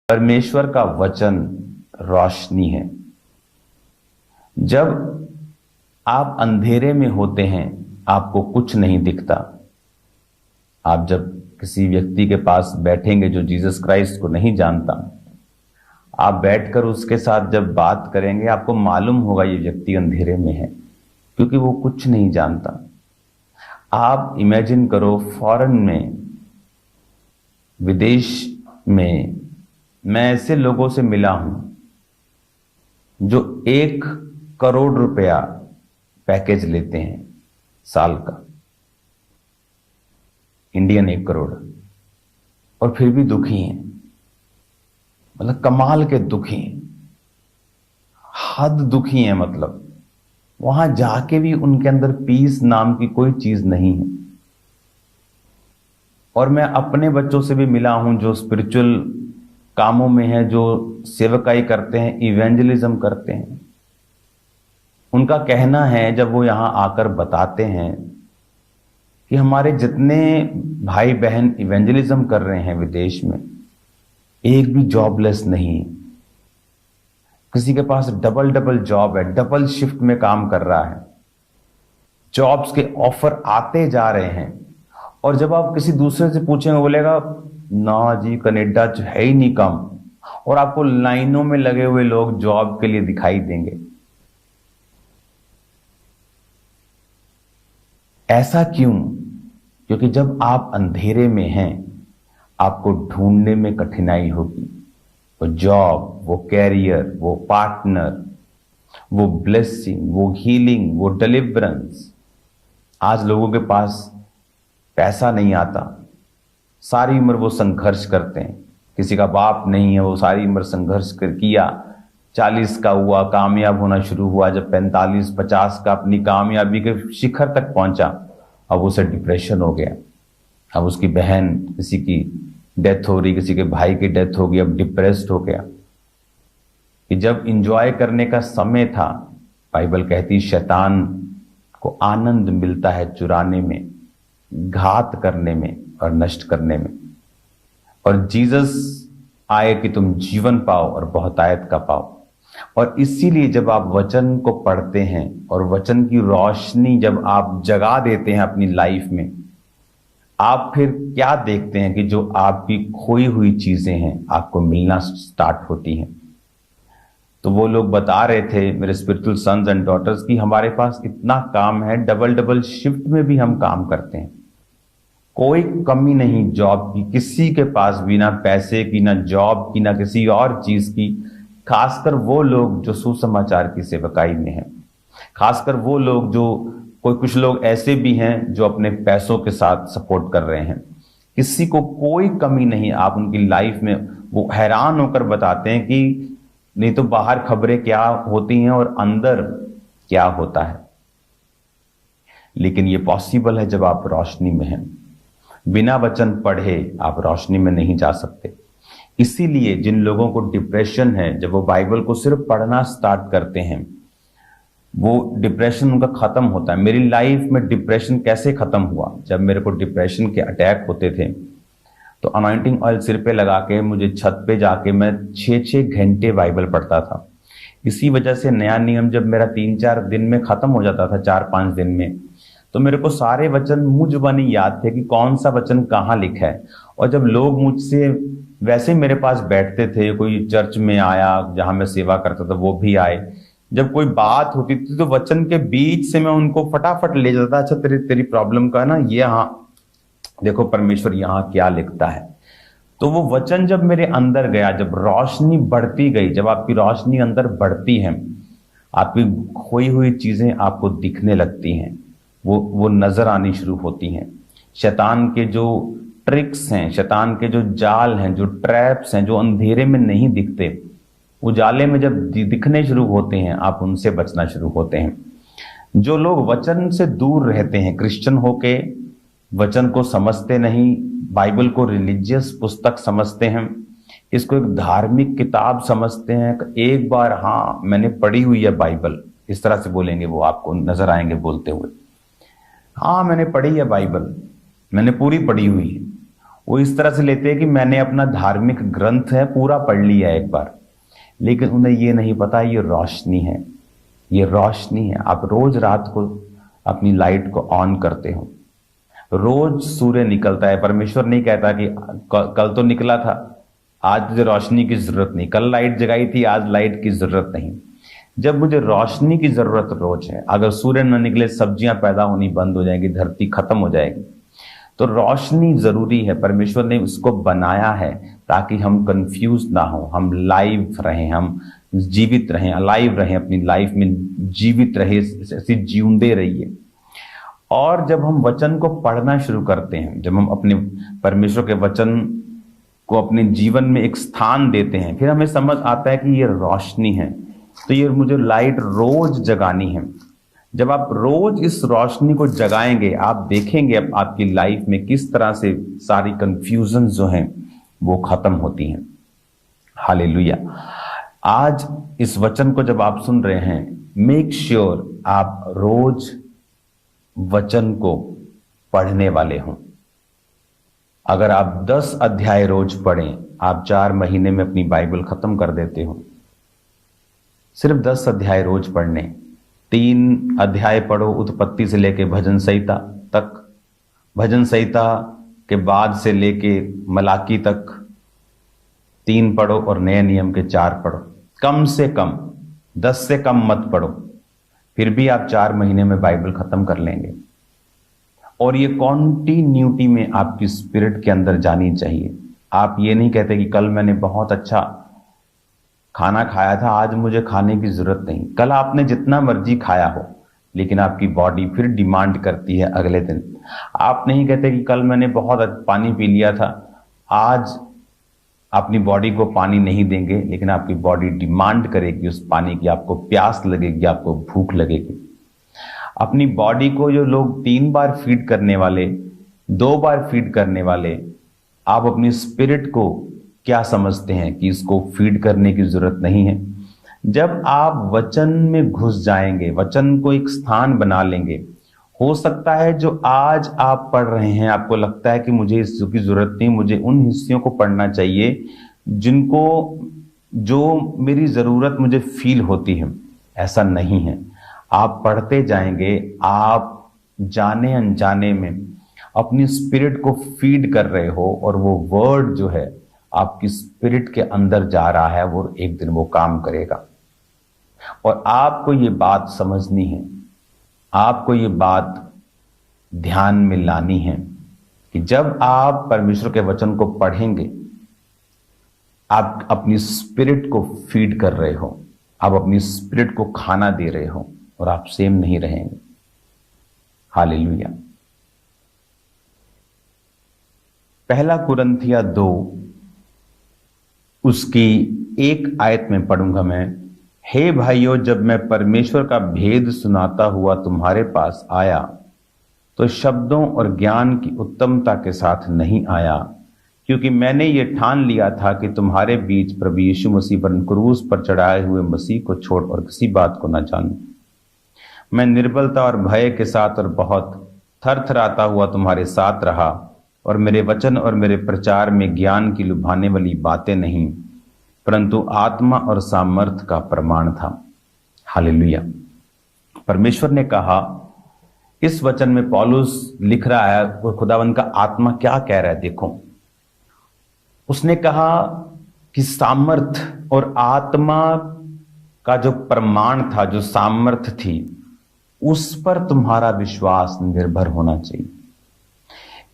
परमेश्वर का वचन रोशनी है। जब आप अंधेरे में होते हैं, आपको कुछ नहीं दिखता। आप जब किसी व्यक्ति के पास बैठेंगे जो जीसस क्राइस्ट को नहीं जानता, आप बैठकर उसके साथ जब बात करेंगे, आपको मालूम होगा ये व्यक्ति अंधेरे में है, क्योंकि वो कुछ नहीं जानता। आप इमेजिन करो, फॉरेन में, विदेश में मैं ऐसे लोगों से मिला हूं जो 1 करोड़ रुपया पैकेज लेते हैं साल का, इंडियन 1 करोड़, और फिर भी दुखी हैं। मतलब कमाल के दुखी हैं, हद दुखी हैं। मतलब वहां जाके भी उनके अंदर पीस नाम की कोई चीज नहीं है। और मैं अपने बच्चों से भी मिला हूं जो स्पिरिचुअल कामों में हैं, जो सेवकाई करते हैं, इवेंजलिज्म करते हैं। उनका कहना है, जब वो यहां आकर बताते हैं कि हमारे जितने भाई बहन इवेंजलिज्म कर रहे हैं विदेश में, एक भी जॉबलेस नहीं। किसी के पास डबल जॉब है, डबल शिफ्ट में काम कर रहा है, जॉब्स के ऑफर आते जा रहे हैं। और जब आप किसी दूसरे से पूछेंगे, बोलेगा ना जी, कनाडा है ही नहीं काम। और आपको लाइनों में लगे हुए लोग जॉब के लिए दिखाई देंगे। ऐसा क्यों? क्योंकि जब आप अंधेरे में हैं, आपको ढूंढने में कठिनाई होगी। वो जॉब, वो कैरियर, वो पार्टनर, वो ब्लेसिंग, वो हीलिंग, वो डिलीवरेंस। आज लोगों के पास पैसा नहीं आता, सारी उम्र वो संघर्ष करते हैं। किसी का बाप नहीं है, वो सारी उम्र संघर्ष किया, 40 का हुआ, कामयाब होना शुरू हुआ। जब 45-50 का अपनी कामयाबी के शिखर तक पहुंचा, अब उसे डिप्रेशन हो गया। अब उसकी बहन, किसी की डेथ हो रही, किसी के भाई की डेथ हो गई, अब डिप्रेस्ड हो गया। कि जब इंजॉय करने का समय था, बाइबल कहती शैतान को आनंद मिलता है चुराने में, घात करने में और नष्ट करने में। और जीसस आए कि तुम जीवन पाओ और बहुतायत का पाओ। और इसीलिए जब आप वचन को पढ़ते हैं और वचन की रोशनी जब आप जगा देते हैं अपनी लाइफ में, आप फिर क्या देखते हैं कि जो आपकी खोई हुई चीजें हैं, आपको मिलना स्टार्ट होती हैं। तो वो लोग बता रहे थे, मेरे स्पिरिचुअल सन्स एंड डॉटर्स, की हमारे पास इतना काम है, डबल शिफ्ट में भी हम काम करते हैं, कोई कमी नहीं जॉब की, किसी के पास भी ना पैसे की, ना जॉब की, ना किसी और चीज की। खासकर वो लोग जो सुसमाचार की सेवकाई में हैं, खासकर वो लोग जो, कुछ लोग ऐसे भी हैं जो अपने पैसों के साथ सपोर्ट कर रहे हैं। किसी को कोई कमी नहीं। आप उनकी लाइफ में, वो हैरान होकर बताते हैं कि नहीं तो बाहर खबरें क्या होती हैं और अंदर क्या होता है। लेकिन ये पॉसिबल है जब आप रोशनी में हैं। बिना वचन पढ़े आप रोशनी में नहीं जा सकते। इसीलिए जिन लोगों को डिप्रेशन है, जब वो बाइबल को सिर्फ पढ़ना स्टार्ट करते हैं, वो डिप्रेशन उनका खत्म होता है। मेरी लाइफ में डिप्रेशन कैसे खत्म हुआ? जब मेरे को डिप्रेशन के अटैक होते थे, तो अनॉइंटिंग ऑयल सिर पे लगा के मुझे छत पे जाके मैं 6-6 घंटे बाइबल पढ़ता था। इसी वजह से नया नियम जब मेरा 3-4 दिन में खत्म हो जाता था, 4-5 दिन में, तो मेरे को सारे वचन मुझ बनी याद थे कि कौन सा वचन कहाँ लिखा है। और जब लोग मुझसे वैसे मेरे पास बैठते थे, कोई चर्च में आया जहां मैं सेवा करता था, वो भी आए, जब कोई बात होती थी तो वचन के बीच से मैं उनको फटाफट ले जाता था। अच्छा, तेरी प्रॉब्लम का ना ये, हाँ देखो परमेश्वर यहाँ क्या लिखता है। तो वो वचन जब मेरे अंदर गया, जब रोशनी बढ़ती गई, जब आपकी रोशनी अंदर बढ़ती है, आपकी खोई हुई चीजें आपको दिखने लगती हैं, वो नजर आनी शुरू होती हैं। शैतान के जो ट्रिक्स हैं, शैतान के जो जाल हैं, जो ट्रैप्स हैं, जो अंधेरे में नहीं दिखते, उजाले में जब दिखने शुरू होते हैं, आप उनसे बचना शुरू होते हैं। जो लोग वचन से दूर रहते हैं, क्रिश्चियन होके वचन को समझते नहीं, बाइबल को रिलीजियस पुस्तक समझते हैं, इसको एक धार्मिक किताब समझते हैं, एक बार हाँ मैंने पढ़ी हुई है बाइबल, इस तरह से बोलेंगे, वो आपको नजर आएंगे बोलते हुए, हाँ मैंने पढ़ी है बाइबल, मैंने पूरी पढ़ी हुई है। वो इस तरह से लेते हैं कि मैंने अपना धार्मिक ग्रंथ है पूरा पढ़ लिया एक बार, लेकिन उन्हें ये नहीं पता ये रोशनी है, ये रोशनी है। आप रोज रात को अपनी लाइट को ऑन करते हो, रोज सूर्य निकलता है। परमेश्वर नहीं कहता कि कल तो निकला था, आज मुझे रोशनी की जरूरत नहीं, कल लाइट जगाई थी, आज लाइट की जरूरत नहीं। जब मुझे रोशनी की जरूरत रोज है, अगर सूर्य न निकले सब्जियां पैदा होनी बंद हो जाएंगी, धरती खत्म हो जाएगी। तो रोशनी जरूरी है, परमेश्वर ने उसको बनाया है ताकि हम कंफ्यूज ना हो, हम लाइव रहें, हम जीवित रहें, अलाइव रहें, अपनी लाइफ में जीवित रहे, ऐसे जीउंदे रहिए। और जब हम वचन को पढ़ना शुरू करते हैं, जब हम अपने परमेश्वर के वचन को अपने जीवन में एक स्थान देते हैं, फिर हमें समझ आता है कि ये रोशनी है, तो ये मुझे लाइट रोज जगानी है। जब आप रोज इस रोशनी को जगाएंगे, आप देखेंगे अब आपकी लाइफ में किस तरह से सारी कंफ्यूजन जो हैं वो खत्म होती हैं। हालेलुया। आज इस वचन को जब आप सुन रहे हैं, मेक श्योर आप रोज वचन को पढ़ने वाले हों। अगर आप 10 अध्याय रोज पढ़ें, आप 4 महीने में अपनी बाइबल खत्म कर देते हो। सिर्फ 10 अध्याय रोज पढ़ने, 3 अध्याय पढ़ो उत्पत्ति से लेके भजन संहिता तक, भजन संहिता के बाद से लेके मलाकी तक 3 पढ़ो और नए नियम के 4 पढ़ो। कम से कम 10 से कम मत पढ़ो, फिर भी आप 4 महीने में बाइबल खत्म कर लेंगे। और ये कॉन्टिन्यूटी में आपकी स्पिरिट के अंदर जानी चाहिए। आप ये नहीं कहते कि कल मैंने बहुत अच्छा खाना खाया था, आज मुझे खाने की जरूरत नहीं। कल आपने जितना मर्जी खाया हो, लेकिन आपकी बॉडी फिर डिमांड करती है अगले दिन। आप नहीं कहते कि कल मैंने बहुत पानी पी लिया था, आज अपनी बॉडी को पानी नहीं देंगे, लेकिन आपकी बॉडी डिमांड करेगी उस पानी की, आपको प्यास लगेगी, आपको भूख लगेगी। अपनी बॉडी को जो लोग 3 बार फीड करने वाले, 2 बार फीड करने वाले, आप अपनी स्पिरिट को क्या समझते हैं कि इसको फीड करने की जरूरत नहीं है। जब आप वचन में घुस जाएंगे, वचन को एक स्थान बना लेंगे, हो सकता है जो आज आप पढ़ रहे हैं आपको लगता है कि मुझे इसकी जरूरत नहीं, मुझे उन हिस्सों को पढ़ना चाहिए जो मेरी जरूरत मुझे फील होती है। ऐसा नहीं है। आप पढ़ते जाएंगे, आप जाने अनजाने में अपनी स्पिरिट को फीड कर रहे हो, और वो वर्ड जो है आपकी स्पिरिट के अंदर जा रहा है, वो एक दिन वो काम करेगा। और आपको ये बात समझनी है, आपको ये बात ध्यान में लानी है कि जब आप परमेश्वर के वचन को पढ़ेंगे, आप अपनी स्पिरिट को फीड कर रहे हो, आप अपनी स्पिरिट को खाना दे रहे हो, और आप सेम नहीं रहेंगे। हालेलुया। 1 कुरिन्थिया 2 उसकी 1 आयत में पढ़ूंगा मैं। हे भाइयों, जब मैं परमेश्वर का भेद सुनाता हुआ तुम्हारे पास आया, तो शब्दों और ज्ञान की उत्तमता के साथ नहीं आया, क्योंकि मैंने ये ठान लिया था कि तुम्हारे बीच प्रभु यीशु मसीह पर क्रूस पर चढ़ाए हुए मसीह को छोड़ और किसी बात को न जानूं। मैं निर्बलता और भय के साथ और बहुत थरथराता हुआ तुम्हारे साथ रहा, और मेरे वचन और मेरे प्रचार में ज्ञान की लुभाने वाली बातें नहीं, परंतु आत्मा और सामर्थ का प्रमाण था। हालेलुया। परमेश्वर ने कहा, इस वचन में पौलुस लिख रहा है और खुदावंद का आत्मा क्या कह रहा है, देखो। उसने कहा कि सामर्थ और आत्मा का जो प्रमाण था, जो सामर्थ थी, उस पर तुम्हारा विश्वास निर्भर होना चाहिए।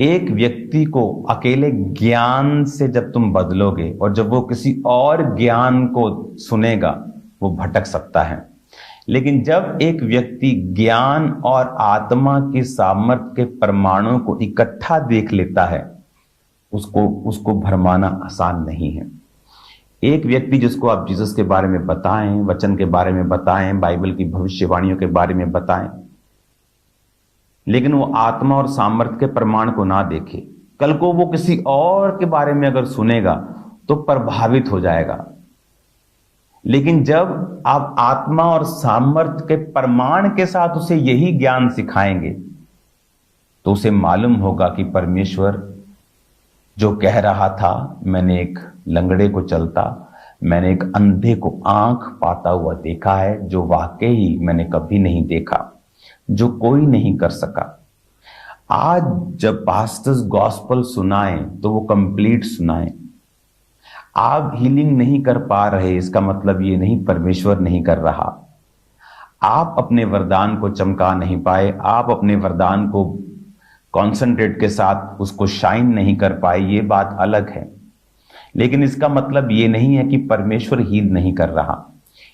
एक व्यक्ति को अकेले ज्ञान से जब तुम बदलोगे, और जब वो किसी और ज्ञान को सुनेगा, वो भटक सकता है। लेकिन जब एक व्यक्ति ज्ञान और आत्मा की सामर्थ्य के प्रमाणों को इकट्ठा देख लेता है, उसको भरमाना आसान नहीं है। एक व्यक्ति जिसको आप जीसस के बारे में बताएं, वचन के बारे में बताएं, बाइबल की भविष्यवाणियों के बारे में बताएं, लेकिन वो आत्मा और सामर्थ्य के प्रमाण को ना देखे, कल को वो किसी और के बारे में अगर सुनेगा तो प्रभावित हो जाएगा। लेकिन जब आप आत्मा और सामर्थ्य के प्रमाण के साथ उसे यही ज्ञान सिखाएंगे, तो उसे मालूम होगा कि परमेश्वर जो कह रहा था, मैंने एक लंगड़े को चलता, मैंने एक अंधे को आंख पाता हुआ देखा है, जो वाकई मैंने कभी नहीं देखा, जो कोई नहीं कर सका। आज जब पास्टर्स गॉस्पल सुनाएं तो वो कंप्लीट सुनाएं। आप हीलिंग नहीं कर पा रहे, इसका मतलब ये नहीं परमेश्वर नहीं कर रहा। आप अपने वरदान को चमका नहीं पाए, आप अपने वरदान को कॉन्सेंट्रेट के साथ उसको शाइन नहीं कर पाए, ये बात अलग है। लेकिन इसका मतलब ये नहीं है कि परमेश्वर हील नहीं कर रहा।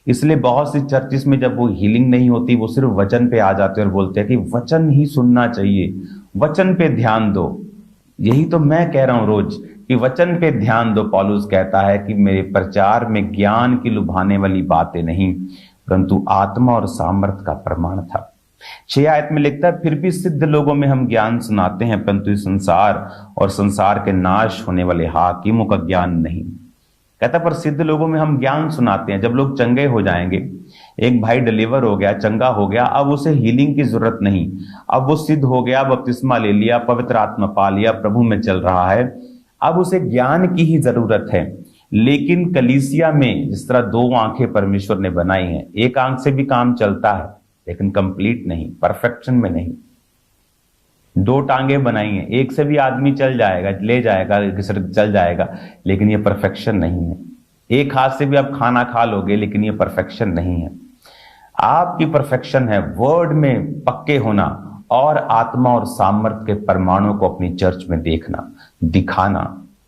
इसलिए बहुत सी चर्चिस में जब वो हीलिंग नहीं होती, वो सिर्फ वचन पे आ जाते हैं और बोलते हैं कि वचन ही सुनना चाहिए, वचन पे ध्यान दो। यही तो मैं कह रहा हूं रोज कि वचन पे ध्यान दो। पौलुस कहता है कि मेरे प्रचार में ज्ञान की लुभाने वाली बातें नहीं, परंतु आत्मा और सामर्थ का प्रमाण था। 6 आयत में लिखता है, फिर भी सिद्ध लोगों में हम ज्ञान सुनाते हैं, परंतु इस संसार और संसार के नाश होने वाले हाकिमों का ज्ञान नहीं। कहता पर सिद्ध लोगों में हम ज्ञान सुनाते हैं। जब लोग चंगे हो जाएंगे, एक भाई डिलीवर हो गया, चंगा हो गया, अब उसे हीलिंग की जरूरत नहीं, अब वो सिद्ध हो गया, बपतिस्मा ले लिया, पवित्र आत्मा पा लिया, प्रभु में चल रहा है, अब उसे ज्ञान की ही जरूरत है। लेकिन कलीसिया में जिस तरह 2 आंखें परमेश्वर ने बनाई हैं, एक आंख से भी काम चलता है लेकिन कंप्लीट नहीं, परफेक्शन में नहीं। 2 टांगे बनाई हैं, एक से भी आदमी चल जाएगा, ले जाएगा, चल जाएगा, लेकिन ये परफेक्शन नहीं है। एक हाथ से भी आप खाना खा लोगे, लेकिन ये परफेक्शन नहीं है। आपकी परफेक्शन है वर्ड में पक्के होना और आत्मा और सामर्थ के परमाणु को अपनी चर्च में देखना, दिखाना।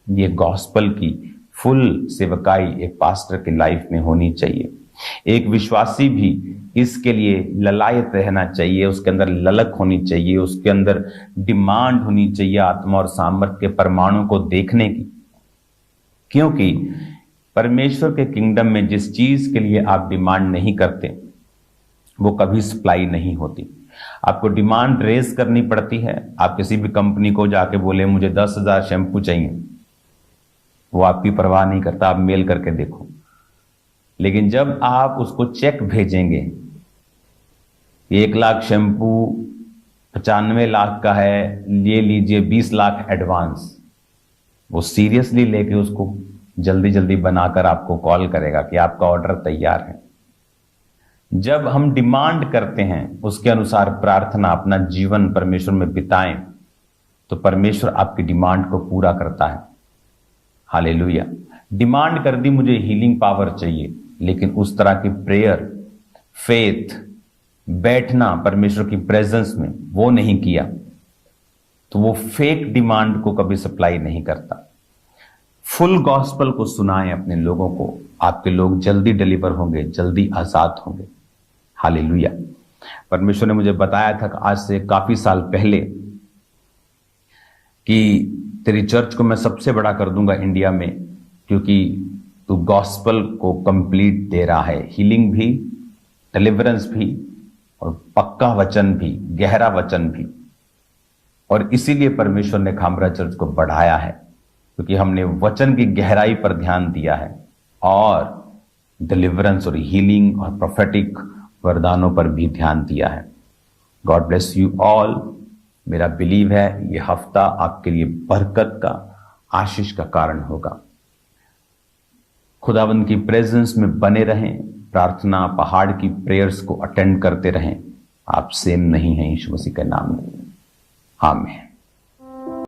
ये गॉस्पल की फुल सेवकाई एक पास्टर की लाइफ में होनी चाहिए। एक विश्वासी भी इसके लिए ललायत रहना चाहिए, उसके अंदर ललक होनी चाहिए, उसके अंदर डिमांड होनी चाहिए आत्मा और सामर्थ के परमाणु को देखने की। क्योंकि परमेश्वर के किंगडम में जिस चीज के लिए आप डिमांड नहीं करते, वो कभी सप्लाई नहीं होती। आपको डिमांड रेज करनी पड़ती है। आप किसी भी कंपनी को जाके बोले मुझे 10,000 शैम्पू चाहिए, वो आपकी परवाह नहीं करता, आप मेल करके देखो। लेकिन जब आप उसको चेक भेजेंगे, 1 लाख शैम्पू 95 लाख का है, ये लीजिए 20 लाख एडवांस, वो सीरियसली लेके उसको जल्दी जल्दी बनाकर आपको कॉल करेगा कि आपका ऑर्डर तैयार है। जब हम डिमांड करते हैं, उसके अनुसार प्रार्थना, अपना जीवन परमेश्वर में बिताएं, तो परमेश्वर आपकी डिमांड को पूरा करता है। हालेलुया। डिमांड कर दी मुझे हीलिंग पावर चाहिए, लेकिन उस तरह की प्रेयर, फेथ, बैठना परमेश्वर की प्रेजेंस में वो नहीं किया, तो वो फेक डिमांड को कभी सप्लाई नहीं करता। फुल गॉस्पल को सुनाएं अपने लोगों को, आपके लोग जल्दी डिलीवर होंगे, जल्दी आजाद होंगे। हालेलुया। परमेश्वर ने मुझे बताया था आज से काफी साल पहले कि तेरी चर्च को मैं सबसे बड़ा कर दूंगा इंडिया में, क्योंकि तू गॉस्पल को कंप्लीट दे रहा है, हीलिंग भी, डिलीवरेंस भी, और पक्का वचन भी, गहरा वचन भी। और इसीलिए परमेश्वर ने खामरा चर्च को बढ़ाया है, क्योंकि हमने वचन की गहराई पर ध्यान दिया है और डिलीवरेंस और हीलिंग और प्रोफेटिक वरदानों पर भी ध्यान दिया है। God bless you all. मेरा बिलीव है ये हफ्ता आपके लिए बरकत का, आशीष का कारण होगा। खुदावंद की प्रेजेंस में बने रहें, प्रार्थना, पहाड़ की प्रेयर्स को अटेंड करते रहें। आप सेम नहीं हैं यीशु मसीह के नाम में। आमीन।